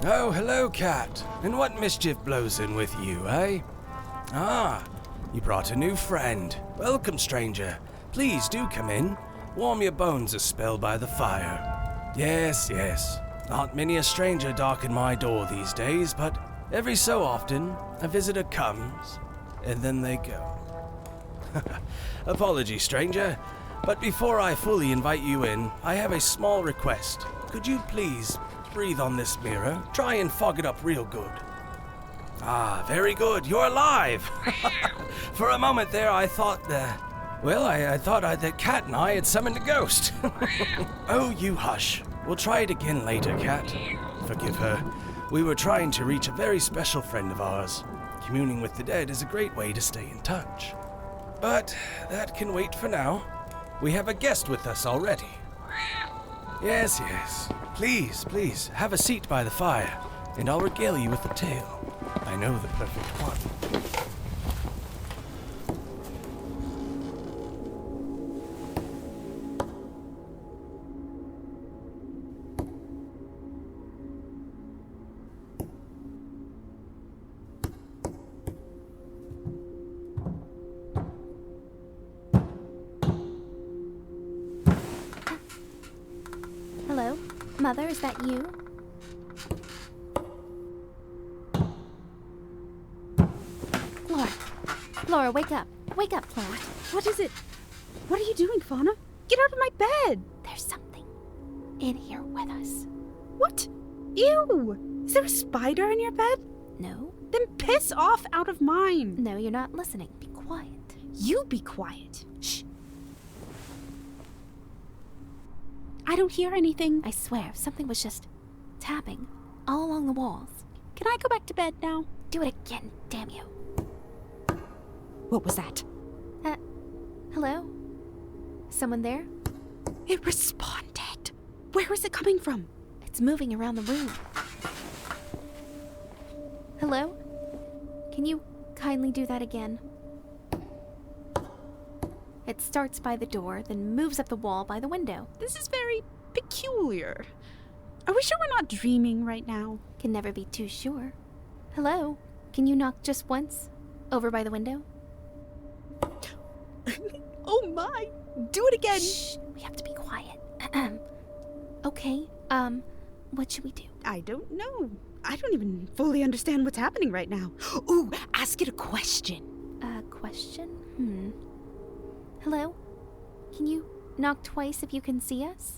Oh, hello, cat. And what mischief blows in with you, eh? Ah, you brought a new friend. Welcome, stranger. Please do come in. Warm your bones a spell by the fire. Yes, yes. Not many a stranger darken my door these days, but every so often a visitor comes, and then they go. Apologies, stranger, but before I fully invite you in, I have a small request. Could you please breathe on this mirror? Try and fog it up real good. Ah, very good. You're alive. For a moment there, I thought I thought that Cat and I had summoned a ghost. Oh, you hush. We'll try it again later, Cat. Forgive her. We were trying to reach a very special friend of ours. Communing with the dead is a great way to stay in touch. But that can wait for now. We have a guest with us already. Yes, yes. Please, have a seat by the fire, and I'll regale you with a tale. I know the perfect one. Hello? Mother, is that you? Flora, wake up. Wake up, Flora. What is it? What are you doing, Fauna? Get out of my bed! There's something in here with us. What? Ew! Is there a spider in your bed? No. Then piss off out of mine! No, you're not listening. Be quiet. You be quiet. Shh. I don't hear anything. I swear, something was just tapping all along the walls. Can I go back to bed now? Do it again, damn you. What was that? Hello? Someone there? It responded. Where is it coming from? It's moving around the room. Hello? Can you kindly do that again? It starts by the door, then moves up the wall by the window. This is very peculiar. Are we sure we're not dreaming right now? Can never be too sure. Hello? Can you knock just once? Over by the window? Oh my! Do it again! Shh! We have to be quiet. Okay, what should we do? I don't know. I don't even fully understand what's happening right now. Ooh, ask it a question. A question? Hello? Can you knock twice if you can see us?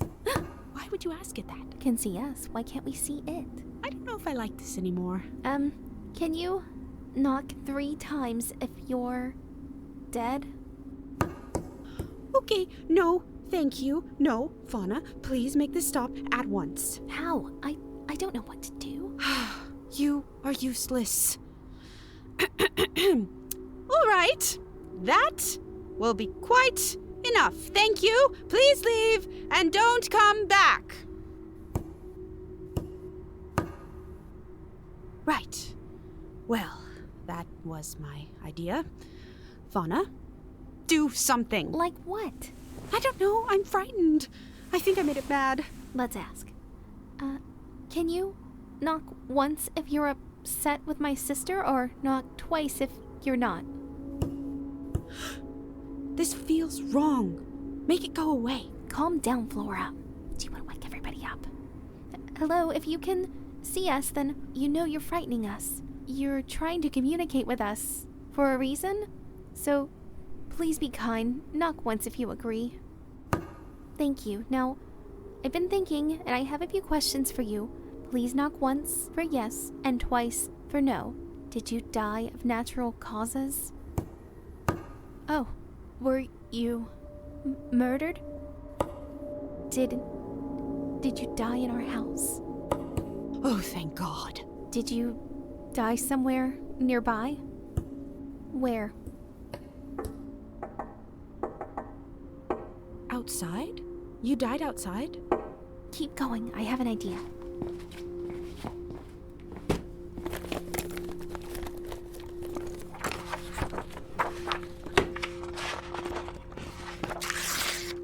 Why would you ask it that? Can see us. Why can't we see it? I don't know if I like this anymore. Can you knock 3 times if you're dead? Okay, no, thank you. No, Fauna, please make this stop at once. How? I don't know what to do. You are useless. All right, that will be quite enough. Thank you. Please leave and don't come back. Right. Well, that was my idea. Fauna, do something. Like what? I don't know. I'm frightened. I think I made it bad. Let's ask. Can you knock once if you're upset with my sister, or knock twice if you're not? This feels wrong. Make it go away. Calm down, Flora. Do you want to wake everybody up? Hello, if you can see us, then you know you're frightening us. You're trying to communicate with us for a reason, so please be kind. Knock once if you agree. Thank you. Now, I've been thinking, and I have a few questions for you. Please knock once for yes and twice for no. Did you die of natural causes? Oh, were you murdered? Did you die in our house? Oh, thank God. Did you die somewhere nearby? Where? Outside? You died outside? Keep going, I have an idea.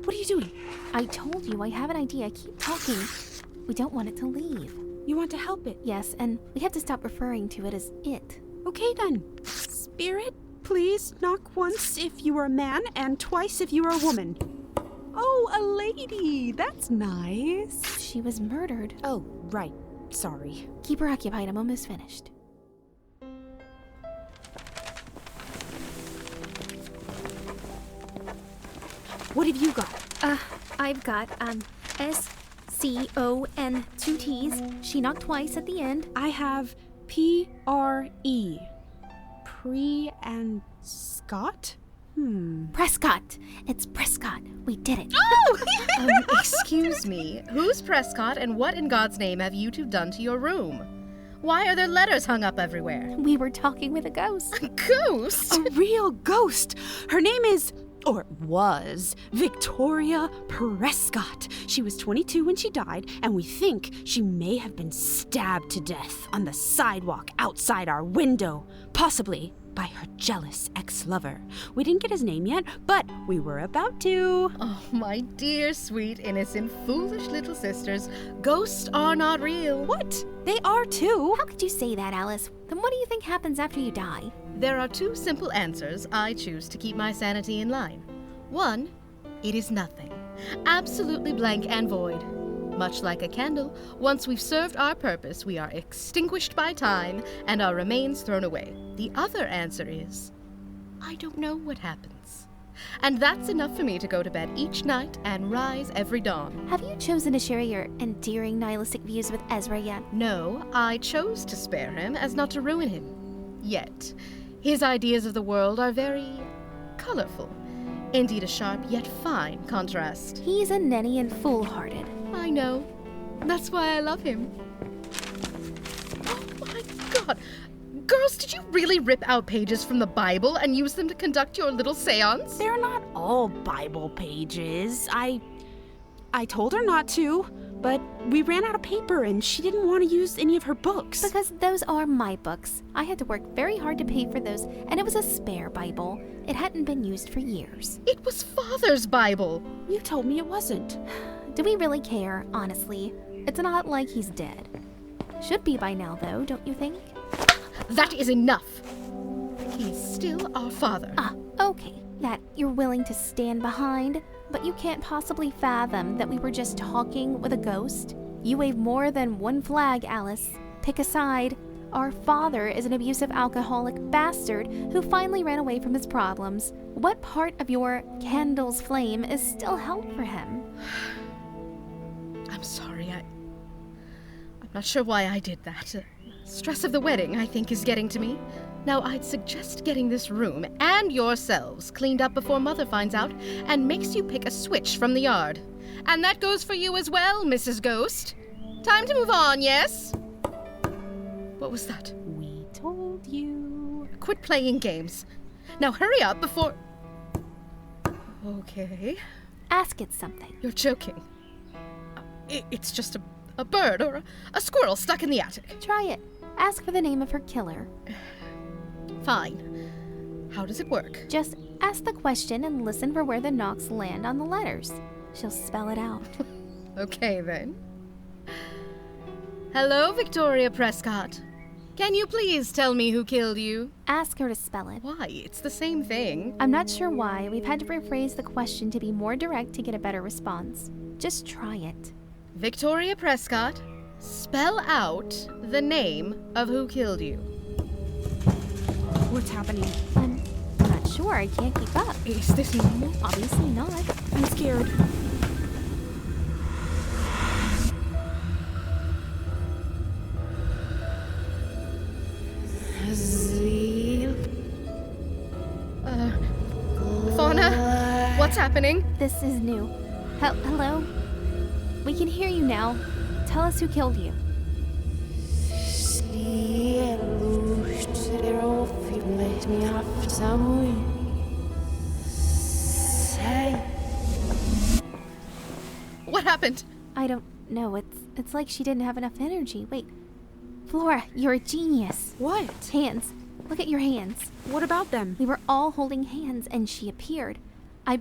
What are you doing? I told you I have an idea. Keep talking. We don't want it to leave. You want to help it? Yes, and we have to stop referring to it as it. Okay then. Spirit, please knock once if you are a man and twice if you are a woman. Oh, a lady. That's nice. She was murdered. Oh, right. Sorry. Keep her occupied. I'm almost finished. What have you got? I've got, S-C-O-N, 2 T's. She knocked twice at the end. I have P-R-E. Pre and Scott? Prescott. It's Prescott. We did it. Oh! Excuse me, who's Prescott and what in God's name have you two done to your room? Why are there letters hung up everywhere? We were talking with a ghost. A ghost? A real ghost. Her name is, or was, Victoria Prescott. She was 22 when she died, and we think she may have been stabbed to death on the sidewalk outside our window, possibly by her jealous ex-lover. We didn't get his name yet, but we were about to. Oh, my dear, sweet, innocent, foolish little sisters. Ghosts are not real. What? They are too. How could you say that, Alice? Then what do you think happens after you die? There are two simple answers I choose to keep my sanity in line. One, it is nothing. Absolutely blank and void. Much like a candle, once we've served our purpose, we are extinguished by time and our remains thrown away. The other answer is, I don't know what happens. And that's enough for me to go to bed each night and rise every dawn. Have you chosen to share your endearing nihilistic views with Ezra yet? No, I chose to spare him as not to ruin him. Yet, his ideas of the world are very colorful. Indeed, a sharp yet fine contrast. He's a ninny and foolhardy. I know. That's why I love him. Oh my God! Girls, did you really rip out pages from the Bible and use them to conduct your little seance? They're not all Bible pages. I told her not to, but we ran out of paper and she didn't want to use any of her books. Because those are my books. I had to work very hard to pay for those, and it was a spare Bible. It hadn't been used for years. It was Father's Bible. You told me it wasn't. Do we really care, honestly? It's not like he's dead. Should be by now, though, don't you think? That is enough. He's still our father. Okay. That you're willing to stand behind, but you can't possibly fathom that we were just talking with a ghost. You wave more than one flag, Alice. Pick a side. Our father is an abusive alcoholic bastard who finally ran away from his problems. What part of your candle's flame is still held for him? I'm sorry, I'm not sure why I did that. Stress of the wedding, I think, is getting to me. Now, I'd suggest getting this room and yourselves cleaned up before Mother finds out and makes you pick a switch from the yard. And that goes for you as well, Mrs. Ghost. Time to move on, yes? What was that? We told you. Quit playing games. Now hurry up before... Okay. Ask it something. You're joking. It's just a bird or a squirrel stuck in the attic. Try it. Ask for the name of her killer. Fine. How does it work? Just ask the question and listen for where the knocks land on the letters. She'll spell it out. Okay, then. Hello, Victoria Prescott. Can you please tell me who killed you? Ask her to spell it. Why? It's the same thing. I'm not sure why. We've had to rephrase the question to be more direct to get a better response. Just try it. Victoria Prescott, spell out the name of who killed you. What's happening? I'm not sure. I can't keep up. Is this normal? Obviously not. I'm scared. What's happening? This is new. Hello? We can hear you now. Tell us who killed you. What happened? I don't know. It's like she didn't have enough energy. Wait. Flora, you're a genius. What? Hands. Look at your hands. What about them? We were all holding hands and she appeared. I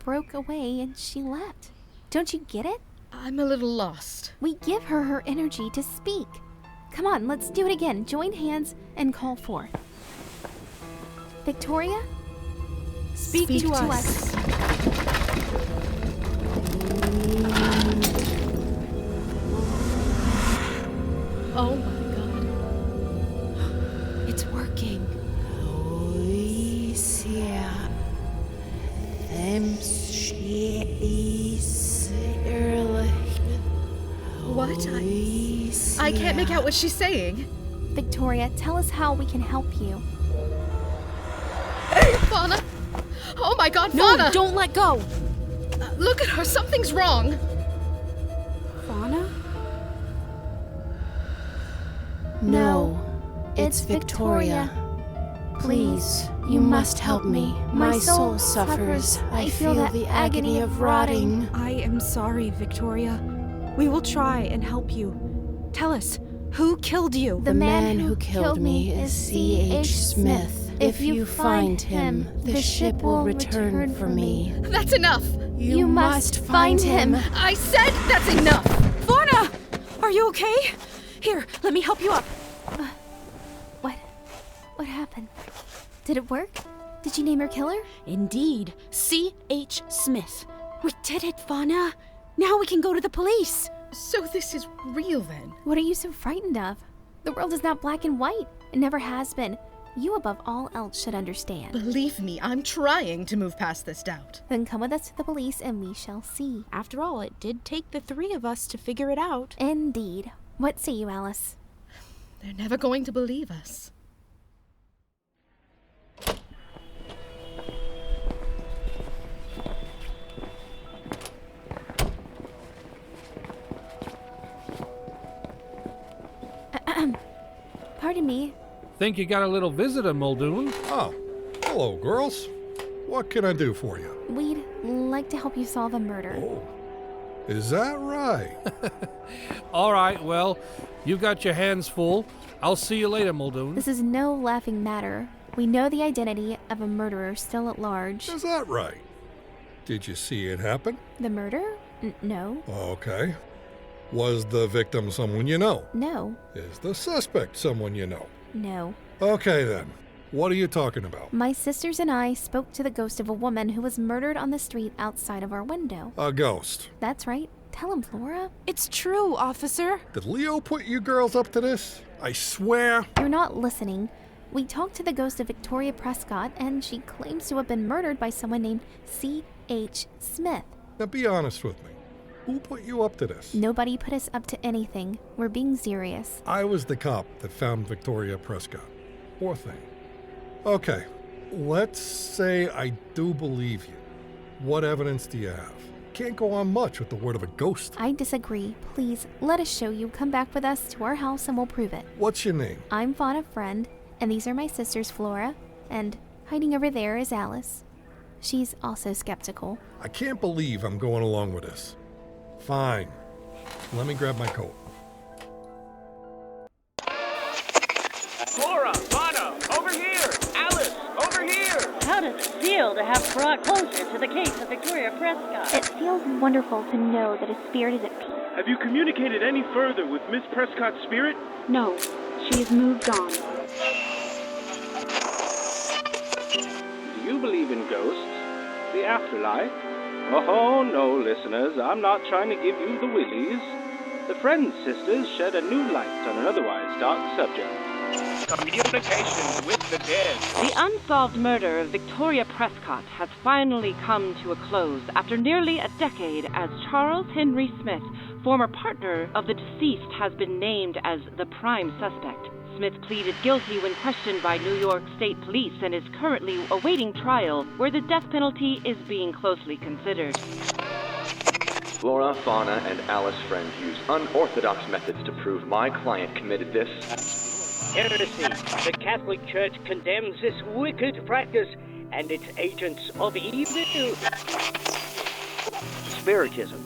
broke away and she left. Don't you get it? I'm a little lost. We give her energy to speak. Come on, let's do it again. Join hands and call forth. Victoria? Speak to us. Oh my god. It's working. What? I can't make out what she's saying. Victoria, tell us how we can help you. Fauna! Oh my god, No, Fauna! don't let go. Look at her, something's wrong. Fauna? No, it's Victoria. Please, you must help me. My soul suffers. I feel the agony of rotting. I am sorry, Victoria. We will try and help you. Tell us, who killed you? The man who killed me is C.H. Smith. If you find him, the ship will return for me. That's enough! You must find him. I said that's enough! Fauna! Are you okay? Here, let me help you up. What happened? Did it work? Did you name your killer? Indeed, C.H. Smith. We did it, Fauna. Now we can go to the police. So this is real then? What are you so frightened of? The world is not black and white. It never has been. You above all else should understand. Believe me, I'm trying to move past this doubt. Then come with us to the police and we shall see. After all, it did take the three of us to figure it out. Indeed. What say you, Alice? They're never going to believe us. Pardon me. Think you got a little visitor, Muldoon? Oh, hello, girls. What can I do for you? We'd like to help you solve a murder. Oh, is that right? All right, well, you got your hands full. I'll see you later, Muldoon. This is no laughing matter. We know the identity of a murderer still at large. Is that right? Did you see it happen? The murder? No. Okay. Was the victim someone you know? No. Is the suspect someone you know? No. Okay then. What are you talking about? My sisters and I spoke to the ghost of a woman who was murdered on the street outside of our window. A ghost. That's right. Tell him, Flora. It's true, officer. Did Leo put you girls up to this? I swear. You're not listening. We talked to the ghost of Victoria Prescott, and she claims to have been murdered by someone named C.H. Smith. Now be honest with me. Who put you up to this? Nobody put us up to anything. We're being serious. I was the cop that found Victoria Prescott. Poor thing. Okay, let's say I do believe you. What evidence do you have? Can't go on much with the word of a ghost. I disagree. Please, let us show you. Come back with us to our house and we'll prove it. What's your name? I'm Fauna Friend, and these are my sisters, Flora, and hiding over there is Alice. She's also skeptical. I can't believe I'm going along with this. Fine. Let me grab my coat. Flora, Fauna, over here! Alice, over here! How does it feel to have brought closure to the case of Victoria Prescott? It feels wonderful to know that a spirit is at peace. Have you communicated any further with Miss Prescott's spirit? No, she has moved on. Do you believe in ghosts? The afterlife? Oh, no, listeners, I'm not trying to give you the willies. The Friends sisters shed a new light on an otherwise dark subject. Communication with the dead. The unsolved murder of Victoria Prescott has finally come to a close after nearly a decade as Charles Henry Smith, former partner of the deceased, has been named as the prime suspect. Smith pleaded guilty when questioned by New York State Police and is currently awaiting trial, where the death penalty is being closely considered. Flora, Fauna, and Alice Friend use unorthodox methods to prove my client committed this. Heresy. The Catholic Church condemns this wicked practice and its agents of evil. Spiritism.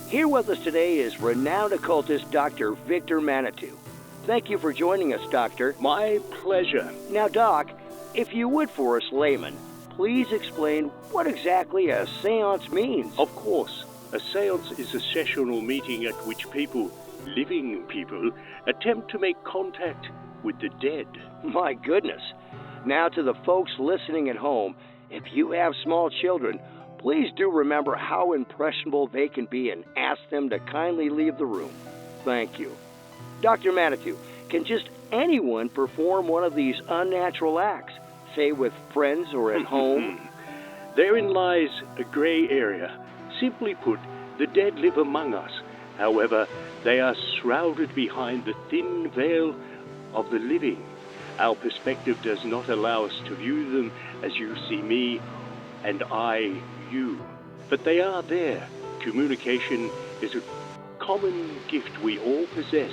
Here with us today is renowned occultist Dr. Victor Manitou. Thank you for joining us, Doctor. My pleasure. Now, Doc, if you would for us laymen, please explain what exactly a seance means. Of course, a seance is a sessional meeting at which people, living people, attempt to make contact with the dead. My goodness. Now, to the folks listening at home, if you have small children, please do remember how impressionable they can be and ask them to kindly leave the room. Thank you. Dr. Manitou, can just anyone perform one of these unnatural acts, say with friends or at home? Therein lies a gray area. Simply put, the dead live among us. However, they are shrouded behind the thin veil of the living. Our perspective does not allow us to view them as you see me and I you. But they are there. Communication is a common gift we all possess,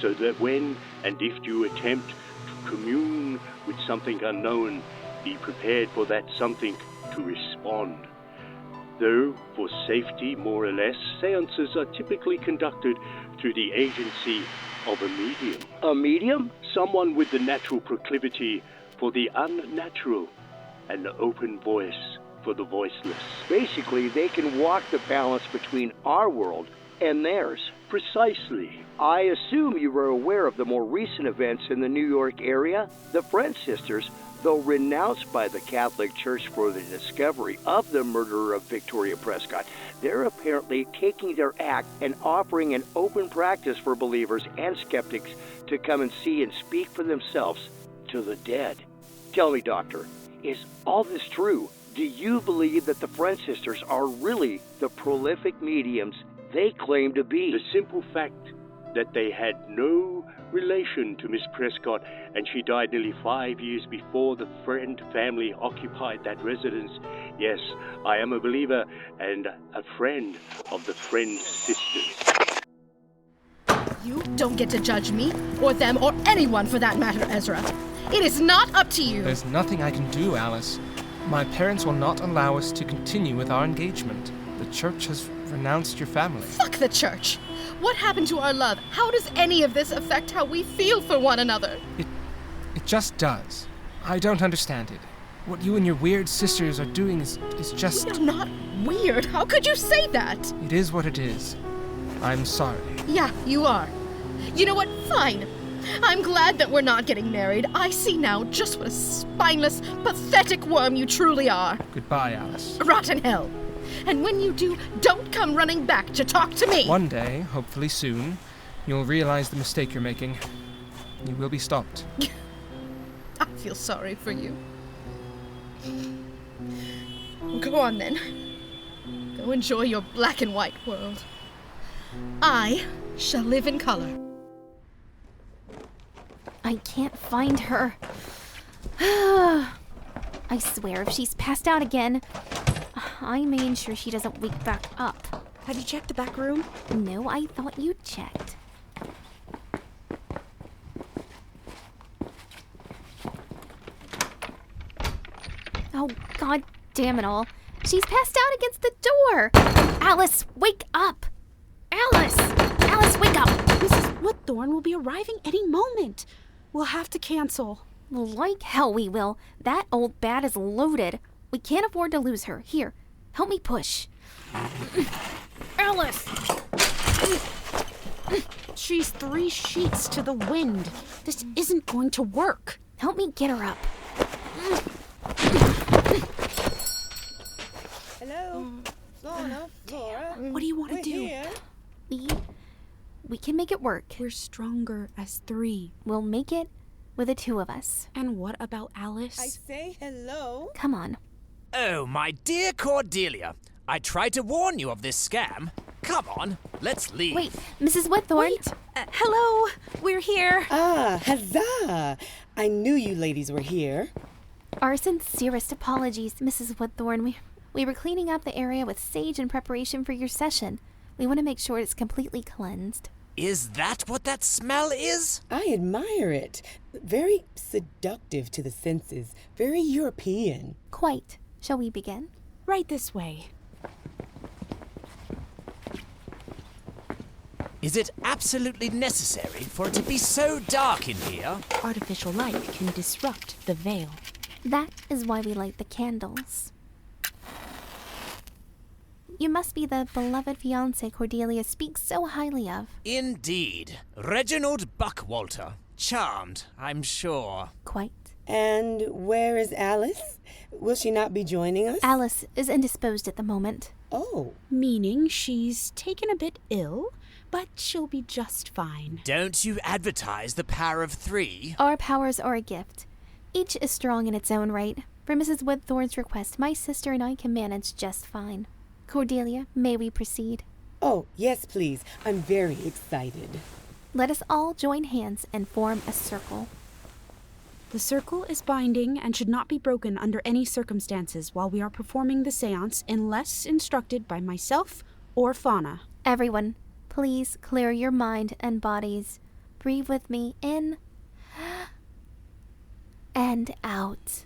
so that when and if you attempt to commune with something unknown, be prepared for that something to respond. Though, for safety more or less, seances are typically conducted through the agency of a medium. A medium? Someone with the natural proclivity for the unnatural, and the open voice for the voiceless. Basically, they can walk the balance between our world and theirs. Precisely. I assume you were aware of the more recent events in the New York area. The Friend sisters, though renounced by the Catholic Church for the discovery of the murderer of Victoria Prescott, they're apparently taking their act and offering an open practice for believers and skeptics to come and see and speak for themselves to the dead. Tell me, Doctor, is all this true? Do you believe that the Friend sisters are really the prolific mediums they claim to be? The simple fact that they had no relation to Miss Prescott, and she died nearly 5 years before the Friend family occupied that residence. Yes, I am a believer and a friend of the Friend sisters. You don't get to judge me, or them, or anyone for that matter, Ezra. It is not up to you. There's nothing I can do, Alice. My parents will not allow us to continue with our engagement. The church has renounced your family. Fuck the church! What happened to our love? How does any of this affect how we feel for one another? It just does. I don't understand it. What you and your weird sisters are doing is just... We are not weird. How could you say that? It is what it is. I'm sorry. Yeah, you are. You know what? Fine. I'm glad that we're not getting married. I see now just what a spineless, pathetic worm you truly are. Goodbye, Alice. Rotten hell. And when you do, don't come running back to talk to me. One day, hopefully soon, you'll realize the mistake you're making. You will be stopped. I feel sorry for you. Go on then. Go enjoy your black and white world. I shall live in color. I can't find her. I swear, if she's passed out again, I may ensure she doesn't wake back up. Have you checked the back room? No, I thought you checked. Oh, god damn it all. She's passed out against the door. Alice, wake up. Alice! Alice, wake up! Mrs. Woodthorne will be arriving any moment. We'll have to cancel. Like hell we will. That old bat is loaded. We can't afford to lose her. Here, help me push. Alice! She's 3 sheets to the wind. This isn't going to work. Help me get her up. Hello? Flora? What do you want to do? Here. We can make it work. We're stronger as 3. We'll make it with the 2 of us. And what about Alice? I say hello. Come on. Oh, my dear Cordelia. I tried to warn you of this scam. Come on, let's leave. Wait, Mrs. Whitthorne. Hello, we're here. Ah, huzzah! I knew you ladies were here. Our sincerest apologies, Mrs. Whitthorne. We were cleaning up the area with sage in preparation for your session. We want to make sure it's completely cleansed. Is that what that smell is? I admire it. Very seductive to the senses. Very European. Quite. Shall we begin? Right this way. Is it absolutely necessary for it to be so dark in here? Artificial light can disrupt the veil. That is why we light the candles. You must be the beloved fiancé Cordelia speaks so highly of. Indeed. Reginald Buckwalter. Charmed, I'm sure. Quite. And where is Alice? Will she not be joining us? Alice is indisposed at the moment. Oh. Meaning she's taken a bit ill, but she'll be just fine. Don't you advertise the power of 3? Our powers are a gift. Each is strong in its own right. For Mrs. Whitthorne's request, my sister and I can manage just fine. Cordelia, may we proceed? Oh, yes, please. I'm very excited. Let us all join hands and form a circle. The circle is binding and should not be broken under any circumstances while we are performing the seance unless instructed by myself or Fauna. Everyone, please clear your mind and bodies. Breathe with me in and out.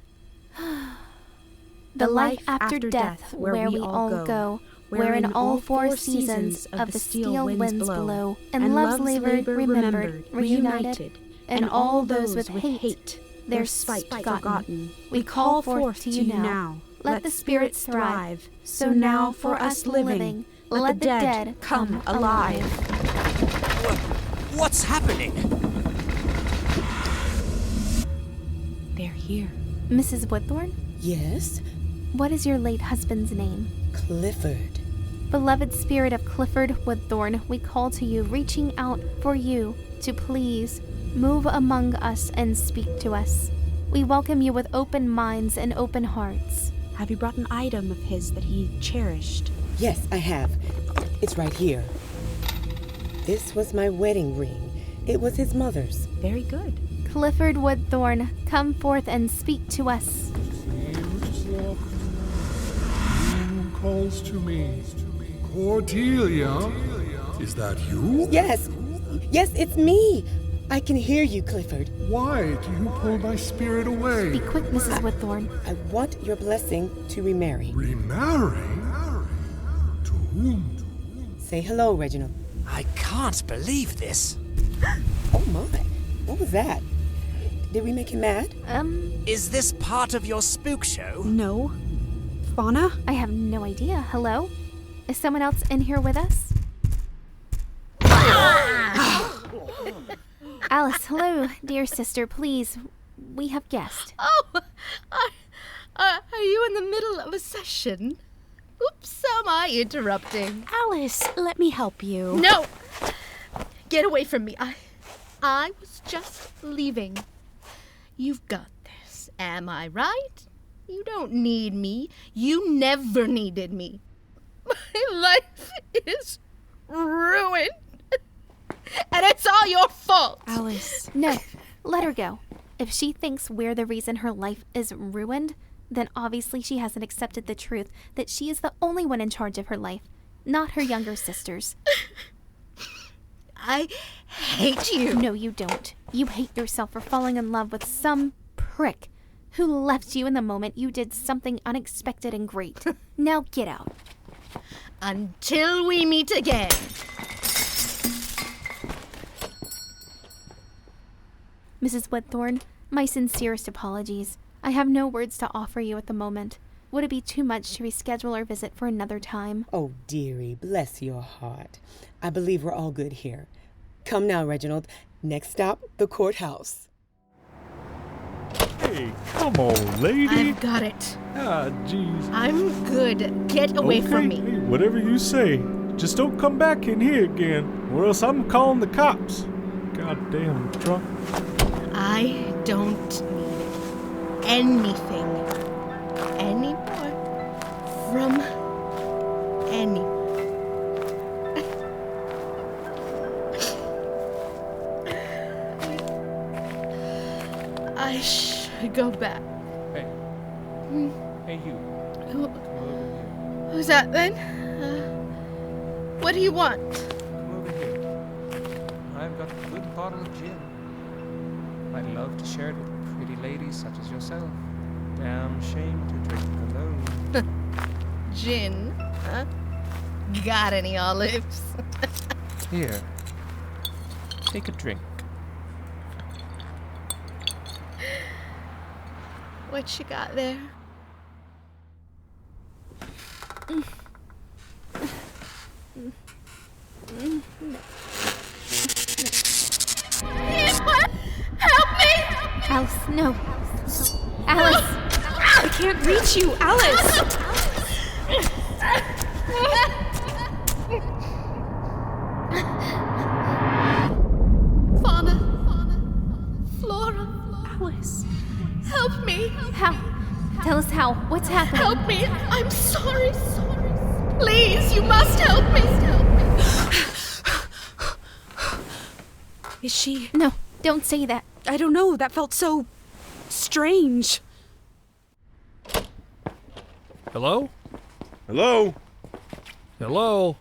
The life after death, where we all go, where in all 4 seasons of the steel winds blow, and love's labor remembered, reunited, and all those with hate, their spite forgotten. We call forth to you now. Let the spirits thrive. So now for us living, let the dead come alive. What's happening? They're here. Mrs. Whitthorne? Yes? What is your late husband's name? Clifford. Beloved spirit of Clifford Whitthorne, we call to you, reaching out for you to please move among us and speak to us. We welcome you with open minds and open hearts. Have you brought an item of his that he cherished? Yes, I have. It's right here. This was my wedding ring. It was his mother's. Very good. Clifford Whitthorne, come forth and speak to us. Calls to me. Cordelia? Is that you? Yes. Yes, it's me. I can hear you, Clifford. Why do you pull my spirit away? Be quick, Mrs. Whitthorne. I want your blessing to remarry. Remarry? To whom? Say hello, Reginald. I can't believe this. Oh my. What was that? Did we make him mad? Is this part of your spook show? No. Fauna? I have no idea. Hello? Is someone else in here with us? Alice, hello, dear sister, please. We have guests. Oh, are you in the middle of a session? Oops, am I interrupting? Alice, let me help you. No! Get away from me. I was just leaving. You've got this, am I right? You don't need me. You never needed me. My life is ruined. And it's all your fault. Alice. No, let her go. If she thinks we're the reason her life is ruined, then obviously she hasn't accepted the truth that she is the only one in charge of her life, not her younger sisters. I hate you. No, you don't. You hate yourself for falling in love with some prick who left you in the moment you did something unexpected and great. Now get out. Until we meet again. Mrs. Whitthorne, my sincerest apologies. I have no words to offer you at the moment. Would it be too much to reschedule our visit for another time? Oh, dearie, bless your heart. I believe we're all good here. Come now, Reginald. Next stop, the courthouse. Hey, come on, lady. I've got it. Ah, jeez. I'm good. Get away from me. Hey, whatever you say. Just don't come back in here again, or else I'm calling the cops. Goddamn drunk. I don't need anything anymore from anyone. I should go back. Hey. Hey, you. Who's that then? What do you want? Come over here. I've got a good bottle of gin. I'd love to share it with pretty ladies such as yourself. Damn shame to drink alone. Gin? Huh? Got any olives? Here. Take a drink. What you got there? Help me! Alice, no. Alice! I can't reach you, Alice! Fauna, Flora, Alice. help me! How? Tell us how. What's happening? Help me! I'm sorry. Please, you must help me! Is she? No, don't say that. I don't know. That felt so strange. Hello? Hello? Hello?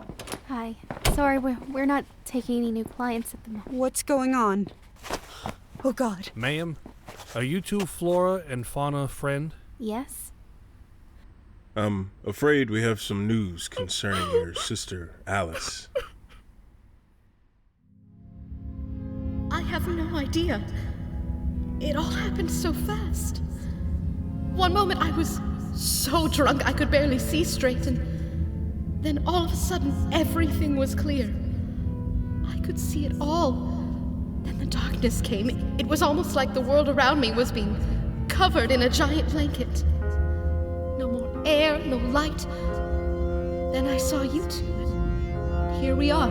Hi. Sorry, we're not taking any new clients at the moment. What's going on? Oh, God. Ma'am, are you two Flora and Fauna friend? Yes? I'm afraid we have some news concerning your sister, Alice. I have no idea. It all happened so fast. One moment I was so drunk I could barely see straight, and then all of a sudden everything was clear. I could see it all. Then the darkness came. It was almost like the world around me was being covered in a giant blanket. No more air, no light. Then I saw you two, and here we are.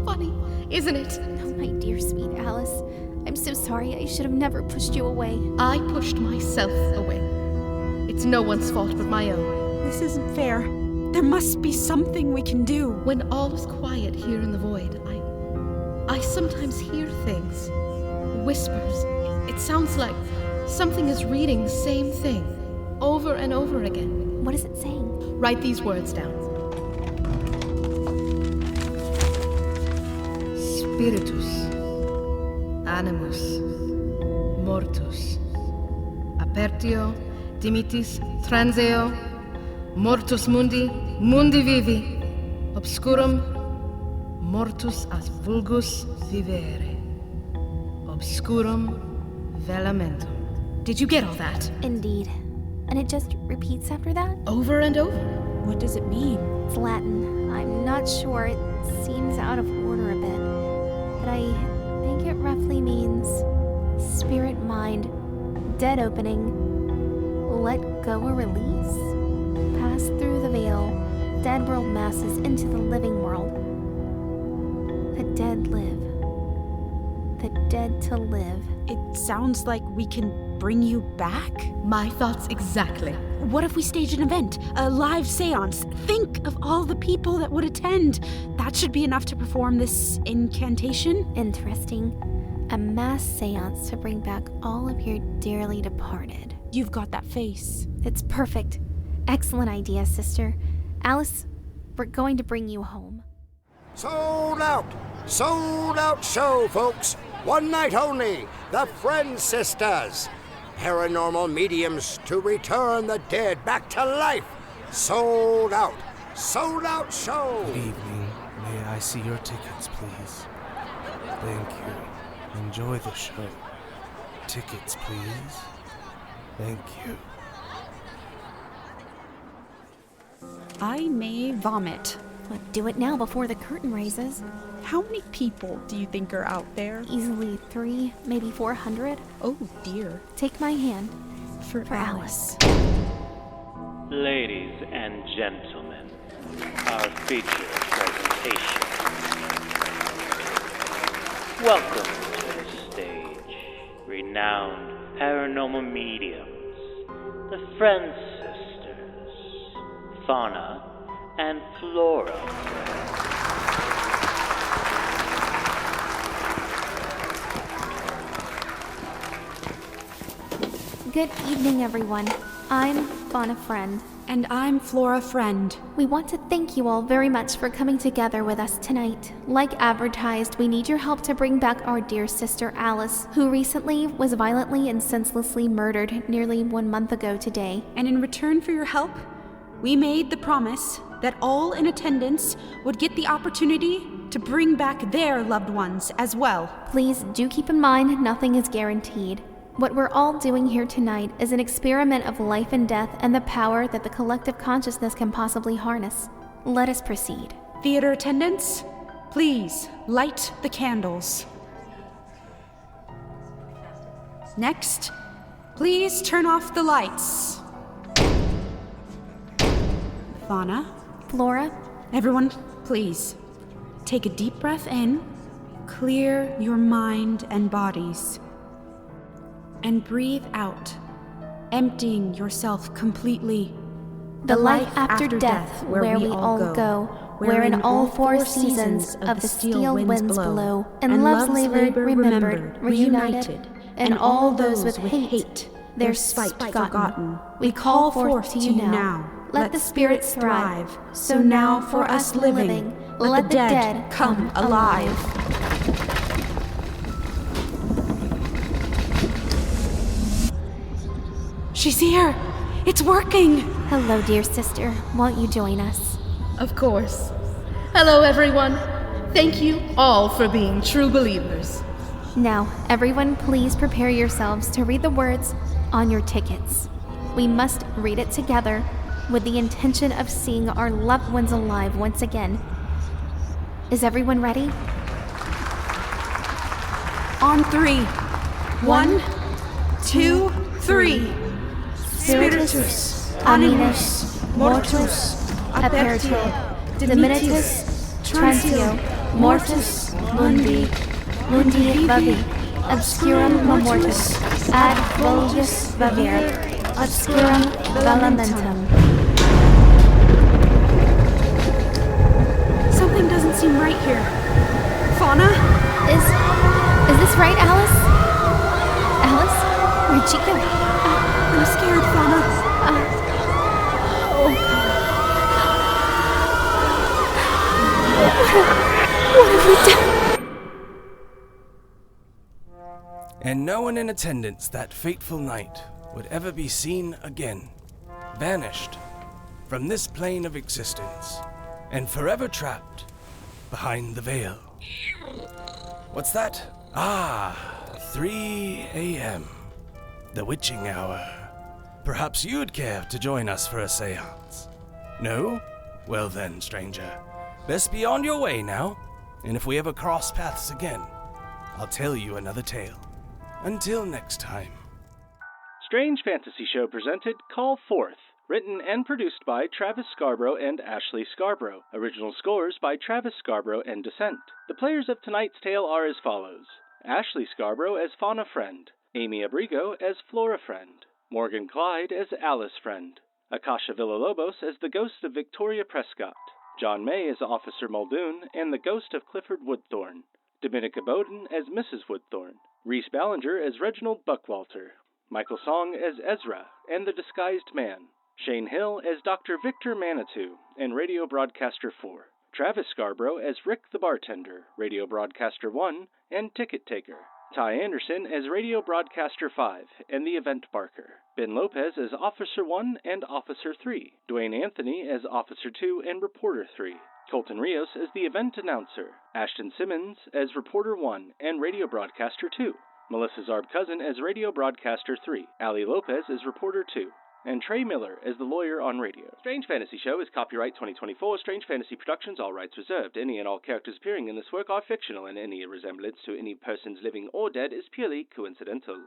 Funny, isn't it? Oh, my dear sweet Alice. I'm so sorry. I should have never pushed you away. I pushed myself away. It's no one's fault but my own. This isn't fair. There must be something we can do. When all is quiet here in the void, I sometimes hear things. Whispers. It sounds like something is reading the same thing over and over again. What is it saying? Write these words down. Spiritus, animus, mortus, apertio, dimitis, transeo, mortus mundi, mundi vivi, obscurum, mortus as vulgus vivere, obscurum velamentum. Did you get all that? Indeed. And it just repeats after that? Over and over. What does it mean? It's Latin. I'm not sure. It seems out of order a bit. But I think it roughly means spirit mind, dead opening, let go or release, pass through the veil, dead world masses into the living world. The dead live. The dead to live. It sounds like we can bring you back? My thoughts exactly. What if we stage an event? A live seance? Think of all the people that would attend. That should be enough to perform this incantation. Interesting. A mass seance to bring back all of your dearly departed. You've got that face. It's perfect. Excellent idea, sister. Alice, we're going to bring you home. Sold out! Sold out show, folks! One night only! The Friend Sisters! Paranormal mediums to return the dead back to life! Sold out! Sold out show! Good evening. May I see your tickets, please? Thank you. Enjoy the show. Tickets, please. Thank you. I may vomit. But do it now before the curtain raises. How many people do you think are out there? Easily 3, maybe 400. Oh dear. Take my hand. For Alice. Ladies and gentlemen, our feature presentation. Welcome to the stage, renowned paranormal mediums, the Friend Sisters, Fauna and Flora. Good evening, everyone. I'm Fauna Friend. And I'm Flora Friend. We want to thank you all very much for coming together with us tonight. Like advertised, we need your help to bring back our dear sister Alice, who recently was violently and senselessly murdered nearly 1 month ago today. And in return for your help, we made the promise that all in attendance would get the opportunity to bring back their loved ones as well. Please do keep in mind nothing is guaranteed. What we're all doing here tonight is an experiment of life and death and the power that the collective consciousness can possibly harness. Let us proceed. Theater attendants, please light the candles. Next, please turn off the lights. Fauna. Flora. Everyone, please take a deep breath in, clear your mind and bodies, and breathe out, emptying yourself completely. The life after death, where we all go, wherein all 4 seasons of the steel winds blow, and love's labor remembered, reunited, and all those with hate, their spite forgotten. We call forth to you now. Let the spirits thrive. So now for us living, let the dead come alive. She's here! It's working! Hello, dear sister. Won't you join us? Of course. Hello, everyone. Thank you all for being true believers. Now, everyone, please prepare yourselves to read the words on your tickets. We must read it together with the intention of seeing our loved ones alive once again. Is everyone ready? On 3. 1, 2, 3. Spiritus, animus, mortus, aperto, diminitus, transio, mortis, mundi vavi, obscurum mortis, ad vulgus vavir, obscurum valamentum. Something doesn't seem right here. Fauna? Is this right, Alice? Alice? Where'd she go? I'm scared, Fauna. What have we done? And no one in attendance that fateful night would ever be seen again, vanished from this plane of existence, and forever trapped behind the veil. What's that? 3 a.m. The witching hour. Perhaps you'd care to join us for a seance? No? Well then, stranger, best be on your way now, and if we ever cross paths again, I'll tell you another tale. Until next time. Strange Fantasy Show presented Call Forth, written and produced by Travis Scarbro and Ashley Scarbro. Original scores by Travis Scarbro and Dyssent. The players of tonight's tale are as follows: Ashley Scarbro as Fauna Friend, Amy Abrigo as Flora Friend, Morgan Clyde as Alice Friend, Akasha Villalobos as the ghost of Victoria Prescott, John May as Officer Muldoon and the ghost of Clifford Woodthorne, Dominica Bowden as Mrs. Woodthorne, Rhys Ballinger as Reginald Buckwalter, Michael Song as Ezra and the Disguised Man, Shane Hill as Dr. Victor Manitou and Radio Broadcaster 4, Travis Scarbro as Rick the Bartender, Radio Broadcaster 1 and Ticket Taker, Ty Anderson as Radio Broadcaster 5 and the Event Barker, Ben Lopez as Officer 1 and Officer 3, Dwayne Anthony as Officer 2 and Reporter 3, Colton Rios as the Event Announcer, Ashton Simmons as Reporter 1 and Radio Broadcaster 2, Melissa Zarb-Cousin as Radio Broadcaster 3, Ali Lopez as Reporter 2, and Trey Miller as the lawyer on radio. Strange Fantasy Show is copyright 2024, Strange Fantasy Productions, all rights reserved. Any and all characters appearing in this work are fictional, and any resemblance to any persons living or dead is purely coincidental.